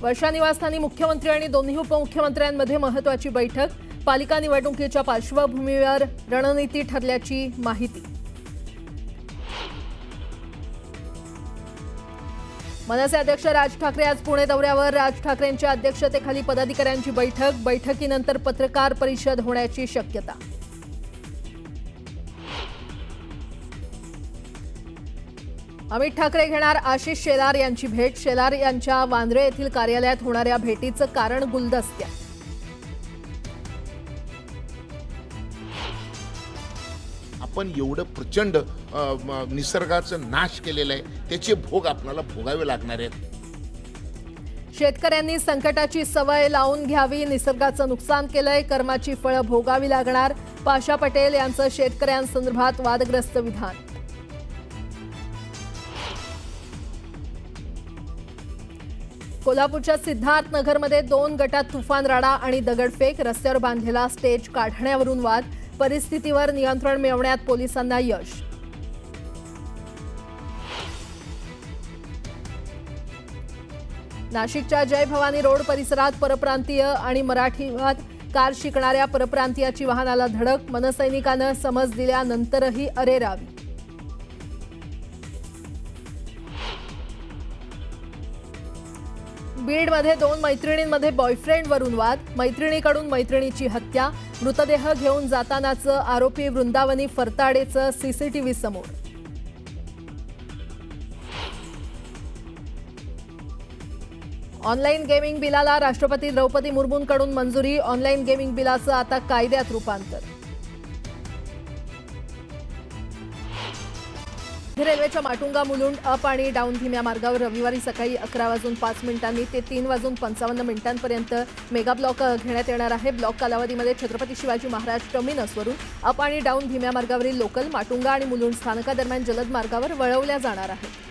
वर्षा निवासस्थानी मुख्यमंत्री आणि दोन्ही उपमुख्यमंत्र्यांमध्ये महत्त्वाची बैठक. पालिका निवडणुकीच्या पार्श्वभूमीवर रणनीती ठरल्याची माहिती. मनसे अध्यक्ष राज ठाकरे आज पुणे दौऱ्यावर. राज ठाकरेंच्या अध्यक्षतेखाली पदाधिकाऱ्यांची बैठक. बैठकीनंतर पत्रकार परिषद होण्याची शक्यता. अमित ठाकरे घेणार आशिष शेलार यांची भेट. शेलार यांच्या वांद्रे येथील कार्यालयात होणाऱ्या भेटीचं कारण गुलदस्त्या. आपण एवढं प्रचंड निसर्गाचं नाश केलेलं आहे, त्याचे भोग आपल्याला भोगावे लागणार आहेत. शेतकऱ्यांनी संकटाची सवय लावून घ्यावी. निसर्गाचं नुकसान केलंय, कर्माची फळं भोगावी लागणार. पाशा पटेल यांचं शेतकऱ्यांसंदर्भात वादग्रस्त विधान. कोल्हापूरच्या सिद्धार्थ नगरमध्ये 2 गटात तुफान राडा आणि दगडफेक. रस्त्यावर बांधलेला स्टेज काढण्यावरून वाद. परिस्थितीवर नियंत्रण मिळवण्यात पोलिसांना यश. नाशिकच्या जय भवानी रोड परिसरात परप्रांतीय आणि मराठीवाद कार शिकणाऱ्या परप्रांतीयाची वाहनाला धडक. मनसैनिकानं समज दिल्यानंतरही अरेरावी. बीडमध्ये 2 मैत्रिणींमध्ये बॉयफ्रेंडवरून वाद. मैत्रिणीकडून मैत्रिणीची हत्या. मृतदेह घेऊन जातानाचं आरोपी वृंदावनी फरताडेचं सीसीटीव्ही समोर. ऑनलाईन गेमिंग बिलाला राष्ट्रपती द्रौपदी मुर्मूंकडून मंजुरी. ऑनलाईन गेमिंग बिलाचं आता कायद्यात रूपांतर. रेल्वेच्या माटुंगा मुलुंड अप आणि डाऊन धीम्या मार्गावर रविवारी सकाळी 11:05 ते 3:55 मेगा ब्लॉक घेण्यात येणार आहे. ब्लॉक कालावधीमध्ये छत्रपती शिवाजी महाराज टर्मिनसवरून अप आणि डाऊन धीम्या मार्गावरील लोकल माटुंगा आणि मुलुंड स्थानकादरम्यान जलद मार्गावर वळवल्या जाणार आहेत.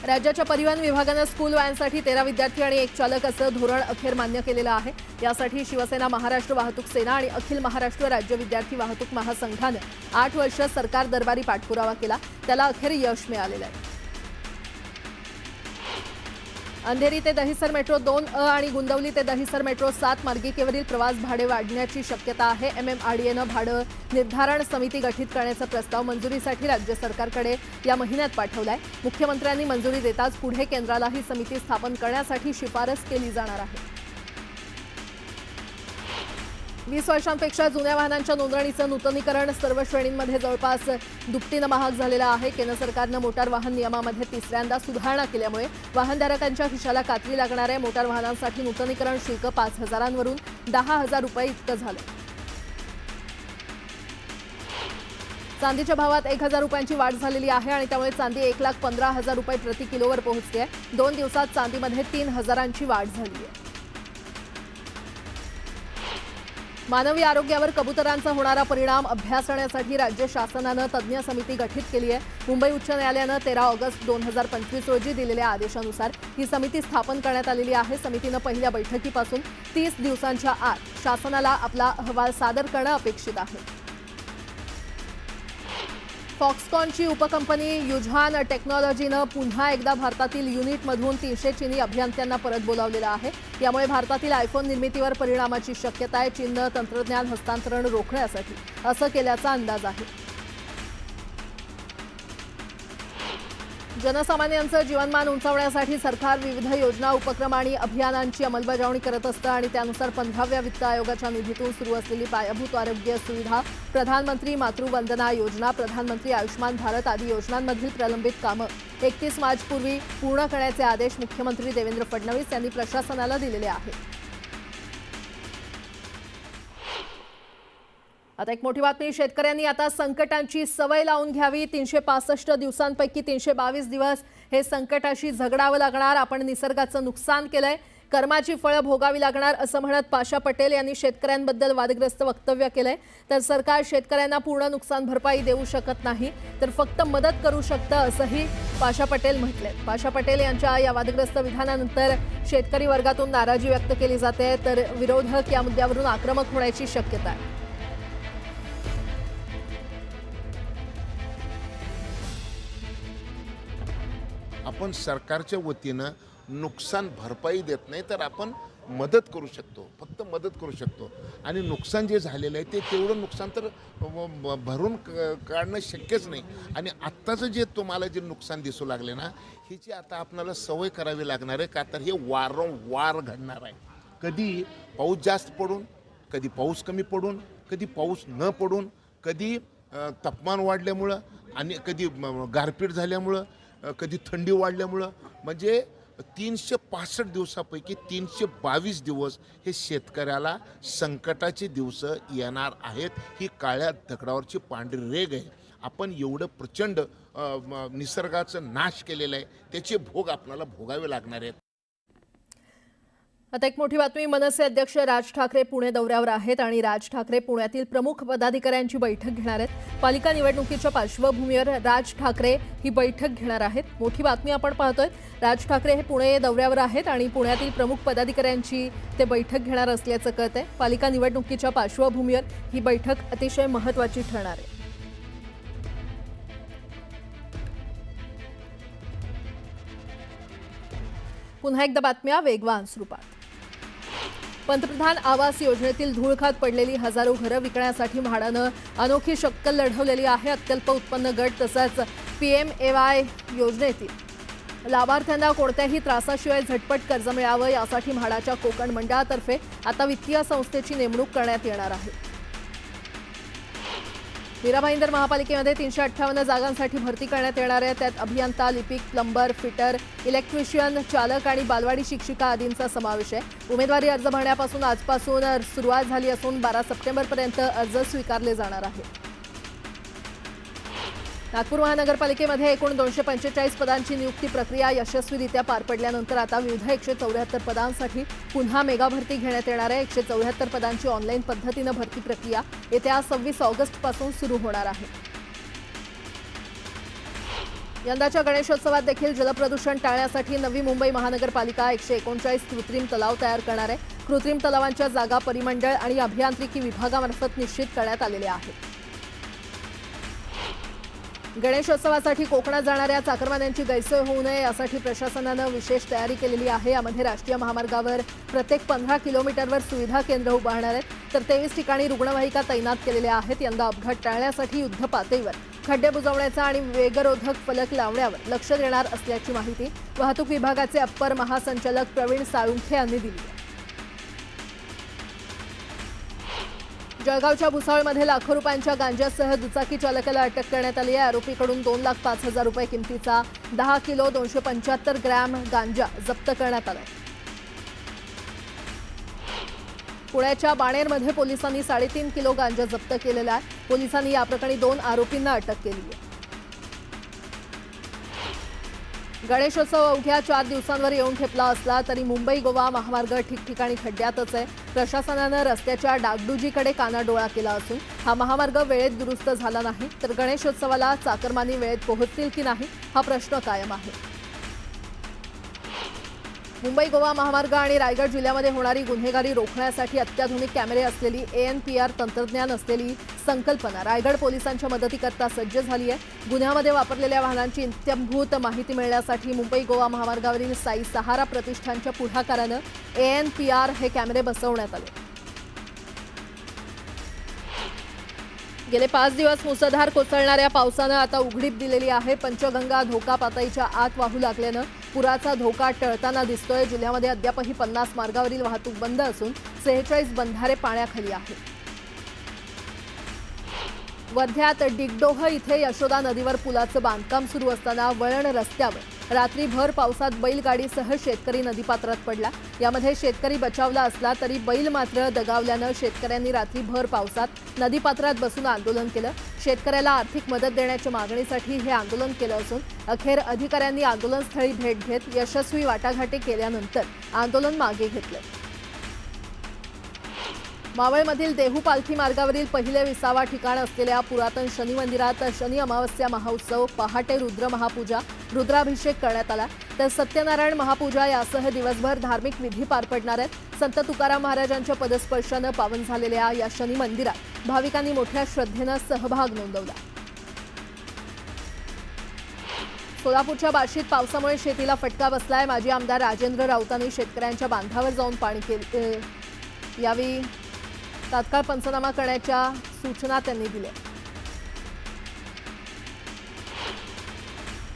राज्याच्या परिवहन विभागानं स्कूल व्हॅनसाठी 13 विद्यार्थी आणि 1 चालक असं धोरण अखेर मान्य केलेलं आहे. यासाठी शिवसेना, महाराष्ट्र वाहतूक सेना आणि अखिल महाराष्ट्र राज्य विद्यार्थी वाहतूक महासंघानं 8 वर्ष सरकार दरबारी पाठपुरावा केला. त्याला अखेर यश मिळालेलं आहे. अंधेरी ते दहिसर मेट्रो 2 आणि गुंदवली ते दहिसर मेट्रो 7 मार्गिकेवरील प्रवास भाडे वाढण्याची शक्यता आहे. MMRDAनं भाडं निर्धारण समिती गठीत करण्याचा प्रस्ताव मंजुरीसाठी राज्य सरकारकडे या महिन्यात पाठवलाय. मुख्यमंत्र्यांनी मंजुरी देताच पुढे केंद्राला ही समिती स्थापन करण्यासाठी शिफारस केली जाणार आहे. 20 वर्षांपेक्षा जुन्या वाहनांच्या नोंदणीचं नूतनीकरण सर्व श्रेणींमध्ये जवळपास दुपटीनं महाग झालेलं आहे. केंद्र सरकारनं मोटार वाहन नियमामध्ये 3ऱ्यांदा सुधारणा केल्यामुळे वाहनधारकांच्या खिशाला कात्री लागणाऱ्या मोटार वाहनांसाठी नूतनीकरण शुल्क 5,000 वरून 10,000 रुपये इतकं झालं. चांदीच्या भावात 1,000 रुपयांची वाढ झालेली आहे आणि त्यामुळे चांदी 1,15,000 रुपये प्रति किलोवर पोहोचली आहे. 2 दिवसात चांदीमध्ये 3,000ची वाढ झाली आहे. मानवी आरोग्यावर कबुतरांचा होणारा परिणाम अभ्यासण्यासाठी राज्य शासनानं तज्ज्ञ समिती गठीत केली आहे. मुंबई उच्च न्यायालयानं 13 ऑगस्ट 2025 रोजी दिलेल्या आदेशानुसार ही समिती स्थापन करण्यात आलेली आहे. समितीनं पहिल्या बैठकीपासून 30 दिवसांच्या आत शासनाला आपला अहवाल सादर करणं अपेक्षित आहे. फॉक्सकॉनची उपकंपनी युझान टेक्नॉलॉजीनं पुन्हा एकदा भारतातील युनिटमधून 300 चीनी अभियंत्यांना परत बोलावलेलं आहे. यामुळे भारतातील आयफोन निर्मितीवर परिणामाची शक्यता आहे. चीननं तंत्रज्ञान हस्तांतरण रोखण्यासाठी असं केल्याचा अंदाज आहे. जनसामान्यांचं जीवनमान उंचावण्यासाठी सरकार विविध योजना, उपक्रम आणि अभियानांची अंमलबजावणी करत असतं आणि त्यानुसार 15व्या वित्त आयोगाच्या निधीतून सुरू असलेली पायाभूत आरोग्य सुविधा, प्रधानमंत्री मातृवंदना योजना, प्रधानमंत्री आयुष्मान भारत आदी योजनांमधील प्रलंबित कामं 31 मार्चपूर्वी पूर्ण करण्याचे आदेश मुख्यमंत्री देवेंद्र फडणवीस यांनी प्रशासनाला दिलेले आहेत. आता एक मोठी बातमी. शेतकऱ्यांनी आता संकटांची सवय लावून घ्यावी. 365 दिवसांपैकी 322 दिवस हे संकटाशी झगडावं लागणार. आपण निसर्गाचं नुकसान केलंय, कर्माची फळं भोगावी लागणार असं म्हणत पाशा पटेल यांनी शेतकऱ्यांबद्दल वादग्रस्त वक्तव्य केलंय. तर सरकार शेतकऱ्यांना पूर्ण नुकसान भरपाई देऊ शकत नाही, तर फक्त मदत करू शकतं असंही पाशा पटेल म्हटलंय. पाशा पटेल यांच्या या वादग्रस्त विधानानंतर शेतकरी वर्गातून नाराजी व्यक्त केली जाते, तर विरोधक या मुद्द्यावरून आक्रमक होण्याची शक्यता आहे. आपण सरकारच्या वतीनं नुकसान भरपाई देत नाही, तर आपण मदत करू शकतो, फक्त मदत करू शकतो. आणि नुकसान जे झालेलं आहे ते तेवढं नुकसान तर भरून काढणं शक्यच नाही. आणि आत्ताचं जे तुम्हाला जे नुकसान दिसू लागले ना, ह्याची आता आपल्याला सवय करावी लागणार आहे, का तर हे वारंवार घडणार आहे. कधी पाऊस जास्त पडून, कधी पाऊस कमी पडून, कधी पाऊस न पडून, कधी तापमान वाढल्यामुळं आणि कधी गारपीट झाल्यामुळं, कधी थंडी वाढल्यामुळं. म्हणजे 365 दिवसापैकी 322 दिवस हे शेतकऱ्याला संकटाचे दिवस येणार आहेत. ही काळ्या दगडावरची पांढरी रेघ आहे. आपण एवढं प्रचंड निसर्गाचं नाश केलेलं आहे, त्याचे भोग आपल्याला भोगावे लागणार आहेत. आता एक मोठी बातमी. मनसे अध्यक्ष राज ठाकरे पुणे दौऱ्यावर आहेत आणि राज ठाकरे पुण्यातील प्रमुख पदाधिकाऱ्यांची बैठक घेणार आहेत. पालिका निवडणुकीच्या पार्श्वभूमीवर राज ठाकरे ही बैठक घेणार आहेत. मोठी बातमी आपण पाहतोय. राज ठाकरे हे पुणे दौऱ्यावर आहेत आणि पुण्यातील प्रमुख पदाधिकाऱ्यांची ते बैठक घेणार असल्याचं कळतंय. पालिका निवडणुकीच्या पार्श्वभूमीवर ही बैठक अतिशय महत्त्वाची ठरणार आहे. पुन्हा एकदा बातम्या वेगवान स्वरूपात. पंतप्रधान आवास योजनेतील धूळखात पडलेली हजारो घरं विकण्यासाठी म्हाडानं अनोखी शक्कल लढवलेली आहे. अत्यल्प उत्पन्न गट तसंच PMAY योजनेतील लाभार्थ्यांना कोणत्याही त्रासाशिवाय झटपट कर्ज मिळावं यासाठी म्हाडाच्या कोकण मंडळातर्फे आता वित्तीय संस्थेची नेमणूक करण्यात येणार आहे. मीरा भाईंदर महापालिकेमध्ये 358 जागांसाठी भरती करण्यात येणार आहे. त्यात अभियंता, लिपिक, प्लंबर, फिटर, इलेक्ट्रिशियन, चालक आणि बालवाडी शिक्षिका आदींचा समावेश आहे. उमेदवारी अर्ज भरण्यापासून आजपासून सुरुवात झाली असून 12 सप्टेंबरपर्यंत अर्ज स्वीकारले जाणार आहेत. नागपूर महानगरपालिकेमध्ये एकूण 245 पदांची नियुक्ती प्रक्रिया यशस्वीरित्या पार पडल्यानंतर आता विविध 174 पदांसाठी पुन्हा मेगा भरती घेण्यात येणार आहे. 174 पदांची ऑनलाईन पद्धतीनं भरती प्रक्रिया येत्या 26 ऑगस्टपासून सुरू होणार आहे. यंदाच्या गणेशोत्सवात देखील जलप्रदूषण टाळण्यासाठी नवी मुंबई महानगरपालिका 139 कृत्रिम तलाव तयार करणार आहे. कृत्रिम तलावांच्या जागा परिमंडळ आणि अभियांत्रिकी विभागामार्फत निश्चित करण्यात आलेल्या आहेत. गणेशोत्सवासाठी कोकणात जाणाऱ्या चाकरमान्यांची गैरसोय होऊ नये यासाठी प्रशासनानं विशेष तयारी केलेली आहे. यामध्ये राष्ट्रीय महामार्गावर प्रत्येक 15 किलोमीटरवर सुविधा केंद्र उभारणार आहेत, तर 23 ठिकाणी रुग्णवाहिका तैनात केलेल्या आहेत. यंदा अपघात टाळण्यासाठी युद्धपातळीवर खड्डे बुजवण्याचा आणि वेगरोधक फलक लावण्यावर लक्ष देणार असल्याची माहिती वाहतूक विभागाचे अप्पर महासंचालक प्रवीण साळुंखे यांनी दिली आहे. जळगावच्या भुसावळमध्ये लाखो रुपयांच्या गांजासह दुचाकी चालकाला अटक करण्यात आली आहे. आरोपीकडून 2,05,000 रुपये किमतीचा 10 किलो 275 ग्रॅम गांजा जप्त करण्यात आला. पुण्याच्या बाणेरमध्ये पोलिसांनी 3.5 किलो गांजा जप्त केलेला आहे. पोलिसांनी या प्रकरणी 2 आरोपींना अटक केली आहे. गणेशोत्सव अवघ्या 4 दिवसांवर येऊन ठेपला असला तरी मुंबई गोवा महामार्ग ठिकठिकाणी खड्ड्यातच आहे. प्रशासनानं रस्त्याच्या डागडुजीकडे कानाडोळा केला असून हा महामार्ग वेळेत दुरुस्त झाला नाही तर गणेशोत्सवाला चाकरमानी वेळेत पोहोचतील की नाही हा प्रश्न कायम आहे. मुंबई गोवा महामार्ग आणि रायगड जिल्ह्यामध्ये होणारी गुन्हेगारी रोखण्यासाठी अत्याधुनिक कॅमेरे असलेली ANPR तंत्रज्ञान असलेली संकल्पना रायगड पोलिसांच्या मदतीकरता सज्ज झाली आहे. गुन्ह्यामध्ये वापरलेल्या वाहनांची इत्थंभूत माहिती मिळण्यासाठी मुंबई गोवा महामार्गावरील साई सहारा प्रतिष्ठानच्या पुढाकारानं ANPR हे कॅमेरे बसवण्यात आले. गेले 5 दिवस मुसळधार कोसळणाऱ्या पावसानं आता उघडीप दिलेली आहे. पंचगंगा धोका पातळीच्या आत वाहू लागल्यानं पुराचा धोका टळताना दिसतोय. जिल्ह्यामध्ये अद्यापही 50 मार्गावरील वाहतूक बंद असून 46 बंधारे पाण्याखाली आहेत. वर्ध्यात डिगडोह इथे यशोदा नदीवर पुलाचं बांधकाम सुरू असताना वळण रस्त्यावर रात्री भर पावसात बैलगाडीसह शेतकरी नदीपात्रात पडला. यामध्ये शेतकरी बचावला असला तरी बैल मात्र दगावल्यानं शेतकऱ्यांनी रात्री भर पावसात नदीपात्रात बसून आंदोलन केलं. शेतकऱ्याला आर्थिक मदत देण्याच्या मागणीसाठी हे आंदोलन केलं असून अखेर अधिकाऱ्यांनी आंदोलनस्थळी भेट घेत यशस्वी वाटाघाटी केल्यानंतर आंदोलन मागे घेतलं. मावळमधील देहू पालखी मार्गावरील पहिले 20वा ठिकाण असलेल्या पुरातन शनी मंदिरात शनी अमावस्या महाउत्सव, पहाटे रुद्र महापूजा, रुद्राभिषेक करण्यात आला. तर सत्यनारायण महापूजा यासह दिवसभर धार्मिक विधी पार पडणार आहेत. संत तुकाराम महाराजांच्या पदस्पर्शानं पावन झालेल्या या शनी मंदिरात भाविकांनी मोठ्या श्रद्धेनं सहभाग नोंदवला. सोलापूरच्या बार्शीत पावसामुळे शेतीला फटका बसलाय। माजी आमदार राजेंद्र राऊतांनी शेतकऱ्यांच्या बांधावर जाऊन पाणी केले। यावेळी तात्काळ पंचनामा करण्याच्या सूचना त्यांनी दिल्या।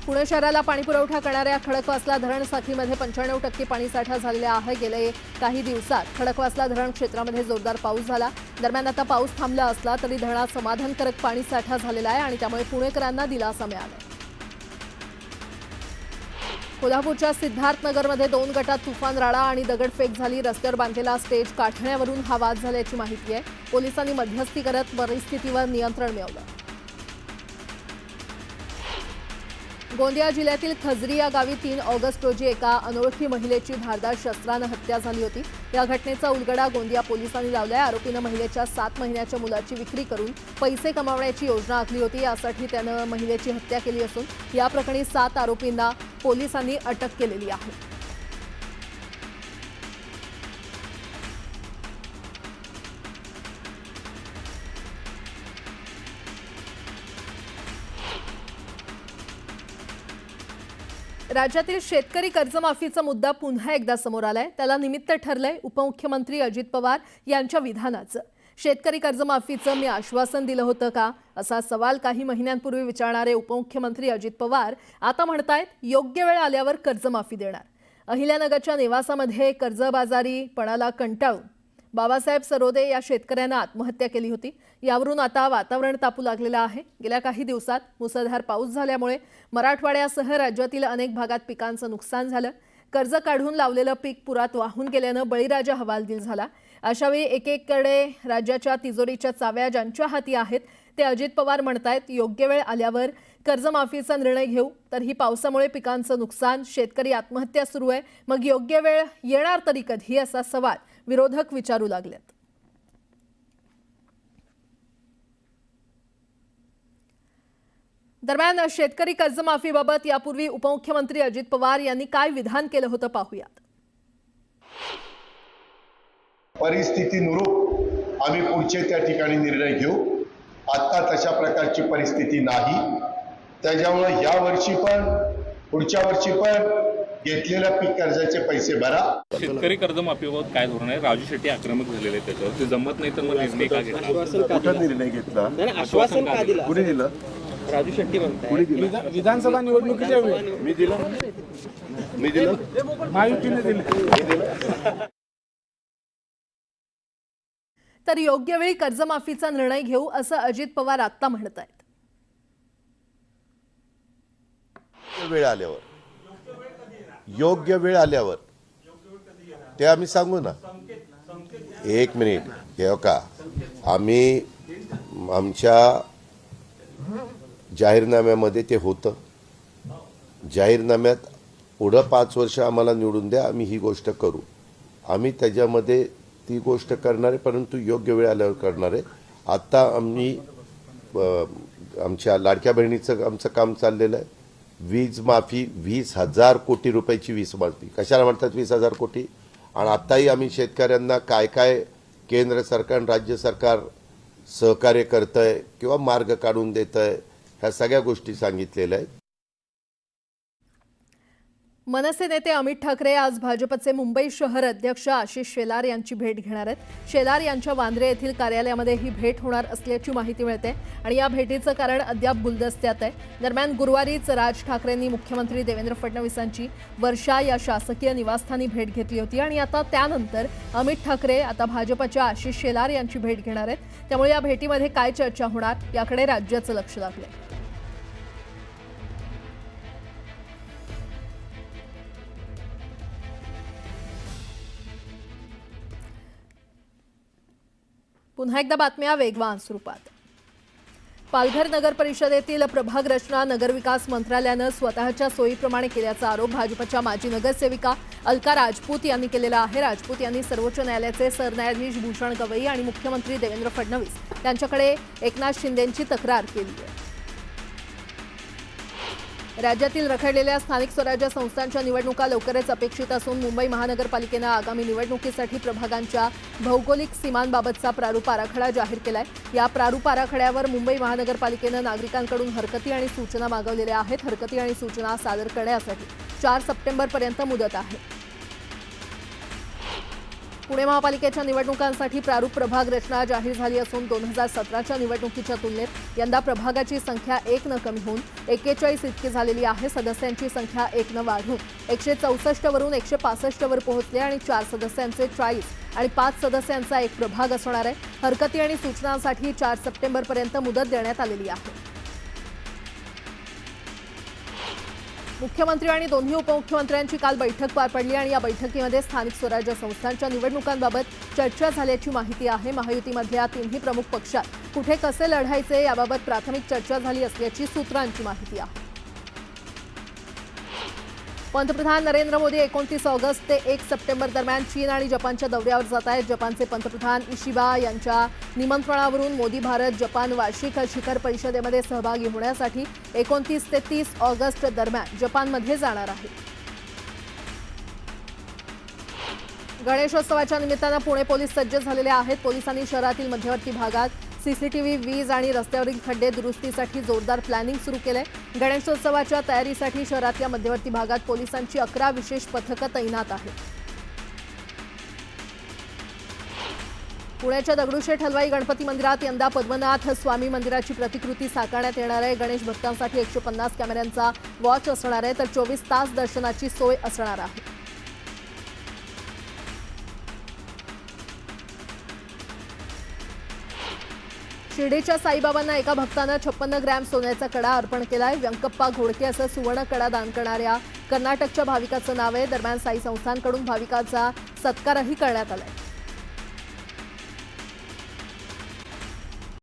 पुणे शहराला पाणी पुरवठा करणाऱ्या खडकवासला धरण साखळीमध्ये 95% पाणीसाठा झालेला आहे। गेले काही दिवसात खडकवासला धरण क्षेत्रामध्ये जोरदार पाऊस झाला। दरम्यान आता पाऊस थांबला असला तरी धरणात समाधानकारक पाणीसाठा झालेला आहे आणि त्यामुळे पुणेकरांना दिलासा मिळाला। कोल्हापूरच्या सिद्धार्थनगरमध्ये 2 गटात तुफान राडा आणि दगडफेक झाली। रस्त्यावर बांधलेला स्टेज काढण्यावरून हा वाद झाल्याची माहिती आहे। पोलिसांनी मध्यस्थी करत परिस्थितीवर नियंत्रण मिळवलं। गोंदिया जिल्ह्यातील खजरी या गावी 3 ऑगस्ट रोजी एका अनोळखी महिलेची धारदार शस्त्रानं हत्या झाली होती। या घटनेचा उलगडा गोंदिया पोलिसांनी लावलाय। आरोपीनं महिलेच्या 7 महिन्याच्या मुलाची विक्री करून पैसे कमावण्याची योजना आखली होती। यासाठी त्यानं महिलेची हत्या केली असून या प्रकरणी 7 आरोपींना पोलिसांनी अटक केलेली आहे। राज्यातील शेतकरी कर्जमाफीचा मुद्दा पुन्हा एकदा समोर आलाय। त्याला निमित्त ठरलंय उपमुख्यमंत्री अजित पवार यांच्या विधानाचं। शेतकरी कर्जमाफीचं मी आश्वासन दिलं होतं का असा सवाल काही महिन्यांपूर्वी विचारणारे उपमुख्यमंत्री अजित पवार आता म्हणतायत योग्य वेळ आल्यावर कर्जमाफी देणार। अहिल्यानगरच्या निवासामध्ये कर्जबाजारीपणाला कंटाळून बाबासाहेब सरोदे या शेतकऱ्यानं आत्महत्या केली होती। यावरून आता वातावरण तापू लागलेलं आहे। गेल्या काही दिवसात मुसळधार पाऊस झाल्यामुळे मराठवाड्यासह राज्यातील अनेक भागात पिकांचं नुकसान झालं। कर्ज काढून लावलेलं पीक पुरात वाहून गेल्यानं बळीराजा हवालदिल झाला। अशावेळी एकेकडे राज्याच्या तिजोरीच्या चाव्या ज्यांच्या हाती आहेत ते अजित पवार म्हणतायत योग्य वेळ आल्यावर कर्जमाफीचा निर्णय घेऊ। तर ही पावसामुळे पिकांचं नुकसान, शेतकरी आत्महत्या सुरू आहे, मग योग्य वेळ येणार तरी कधी असा सवाल विरोधक विचारू लागलेत। दरम्यान शेतकरी कर्जमाफीबाबत यापूर्वी उपमुख्यमंत्री अजित पवार यांनी काय विधान केलं होतं पाहूयात। परिस्थितीनुरूप आम्ही पुढचे त्या ठिकाणी निर्णय घेऊ। आता तशा प्रकारची परिस्थिती नाही, त्याच्यामुळे या वर्षी पण पुढच्या वर्षी पण घेतलेल्या पीक कर्जाचे पैसे भरा। शेतकरी कर्जमाफीबाबत काय धोरण आहे? राजू शेट्टी आक्रमक झालेले आहेत, त्याच्यावर ते जमत नाही तर मग निर्णय का घेतला? कुठं निर्णय घेतला? आश्वासन का दिलं? कुणी दिलं? राजू शेट्टी म्हणतात विधानसभा निवडणुकीच्या वेळी मी दिलं महायुतीने दिलं। तर योग्य वेळी कर्जमाफीचा निर्णय घेऊ असं अजित पवार आता म्हणत आहेत। योग्य वेळ आल्यावर ते आम्ही सांगू ना। 1 मिनिट हे का, आम्ही आमच्या जाहीरनाम्यामध्ये ते होतं। जाहीरनाम्यात पुढं 5 वर्ष आम्हाला निवडून द्या, आम्ही ही गोष्ट करू। आम्ही त्याच्यामध्ये ती गोष्ट करणार आहे, परंतु योग्य वेळ आल्यावर करणार आहे। आत्ता आम्ही आमच्या लाडक्या बहिणीचं आमचं काम चाललेलं आहे। वीज माफी 20,000 कोटी रुपयाची वीज माफी कशाला म्हणतात 20,000 कोटी। आणि आत्ताही आम्ही शेतकऱ्यांना काय काय केंद्र सरकार राज्य सरकार सहकार्य करतंय किंवा मार्ग काढून देतंय ह्या सगळ्या गोष्टी सांगितलेल्या आहेत। मनसे नेते अमित ठाकरे आज भाजपचे मुंबई शहर अध्यक्ष आशिष शेलार यांची भेट घेणार आहेत। शेलार यांच्या वांद्रे येथील कार्यालयामध्ये ही भेट होणार असल्याची माहिती मिळते आणि या भेटीचं कारण अद्याप गुलदस्त्यात आहे। दरम्यान गुरुवारीच राज ठाकरेंनी मुख्यमंत्री देवेंद्र फडणवीसांची वर्षा या शासकीय निवासस्थानी भेट घेतली होती आणि आता त्यानंतर अमित ठाकरे आता भाजपच्या आशिष शेलार यांची भेट घेणार आहेत। त्यामुळे या भेटीमध्ये काय चर्चा होणार याकडे राज्याचं लक्ष लागलंय। पुन्हा एकदा बातम्या वेगवान स्वरूपात। पालघर नगर परिषदेतील प्रभाग रचना नगरविकास मंत्रालयानं स्वतःच्या सोयीप्रमाणे केल्याचा आरोप भाजपच्या माजी नगरसेविका अलका राजपूत यांनी केलेला आहे। राजपूत यांनी सर्वोच्च न्यायालयाचे सरन्यायाधीश भूषण गवई आणि मुख्यमंत्री देवेंद्र फडणवीस यांच्याकडे एकनाथ शिंदेंची तक्रार केली आहे। राज्यातील रखडलेल्या स्थानिक स्वराज्य संस्थांच्या निवडणुका लवकरच अपेक्षित असून मुंबई महानगरपालिकेनं आगामी निवडणुकीसाठी प्रभागांच्या भौगोलिक सीमांबाबतचा प्रारूप आराखडा जाहीर केलाय. या प्रारूप आराखड्यावर मुंबई महानगरपालिकेनं नागरिकांकडून हरकती आणि सूचना मागवलेल्या आहेत. हरकती आणि सूचना सादर करण्यासाठी 4 सप्टेंबरपर्यंत मुदत आहे. पुणे महापालिकेच्या निवडणुकांसाठी प्रारूप प्रभाग रचना जाहीर झाली असून 2017च्या निवडणुकीच्या तुलनेत यंदा प्रभागाची संख्या 1 कमी होऊन 41 इतकी झालेली आहे. सदस्यांची संख्या 1 वाढून 164 वरून 165 वर पोहोचली आणि 4 सदस्यांचे 40 आणि 5 सदस्यांचा एक प्रभाग असणार आहे. हरकती आणि सूचनांसाठी 4 सप्टेंबरपर्यंत मुदत देण्यात आलेली आहे. मुख्यमंत्री आणि दोन्ही उपमुख्यमंत्र्यांची काल बैठक पार पडली आणि या बैठकीमध्ये स्थानिक स्वराज्य संस्थांच्या निवडणुकांबाबत चर्चा झाल्याची माहिती आहे. महायुतीमधल्या तिन्ही प्रमुख पक्षात कुठे कसे लढायचे याबाबत प्राथमिक चर्चा झाली असल्याची सूत्रांची माहिती आहे. पंतप्रधान नरेंद्र मोदी 29 ऑगस्ट ते 1 सप्टेंबर दरम्यान चीन आणि जपानच्या दौऱ्यावर जात आहेत. जपानचे पंतप्रधान इशिबा यांच्या निमंत्रणावरून मोदी भारत जपान वार्षिक शिखर परिषदेमध्ये सहभागी होण्यासाठी 29 ते 30 ऑगस्ट दरम्यान जपानमध्ये जाणार आहेत. गणेशोत्सवाच्या निमित्तानं पुणे पोलीस सज्ज झालेले आहेत. पोलिसांनी शहरातील मध्यवर्ती भागात सीसीटीव्ही, वीज आणि रस्त्यावरील खड्डे दुरुस्तीसाठी जोरदार प्लॅनिंग सुरू केलंय. गणेशोत्सवाच्या तयारीसाठी शहरातल्या मध्यवर्ती भागात पोलिसांची 11 विशेष पथकं तैनात आहेत. पुण्याच्या दगडूशेठ हलवाई गणपती मंदिरात यंदा पद्मनाथ स्वामी मंदिराची प्रतिकृती साकारण्यात येणार आहे. गणेश भक्तांसाठी 150 कॅमेऱ्यांचा वॉच असणार आहे तर 24 तास दर्शनाची सोय असणार आहे. शिर्डीच्या साईबाबांना एका भक्तानं 56 ग्रॅम सोन्याचा कडा अर्पण केलाय. व्यंकप्पा घोडके असं सुवर्ण कडा दान करणाऱ्या कर्नाटकच्या भाविकाचं नाव आहे. दरम्यान साई संस्थांकडून भाविकाचा सत्कारही करण्यात आलाय.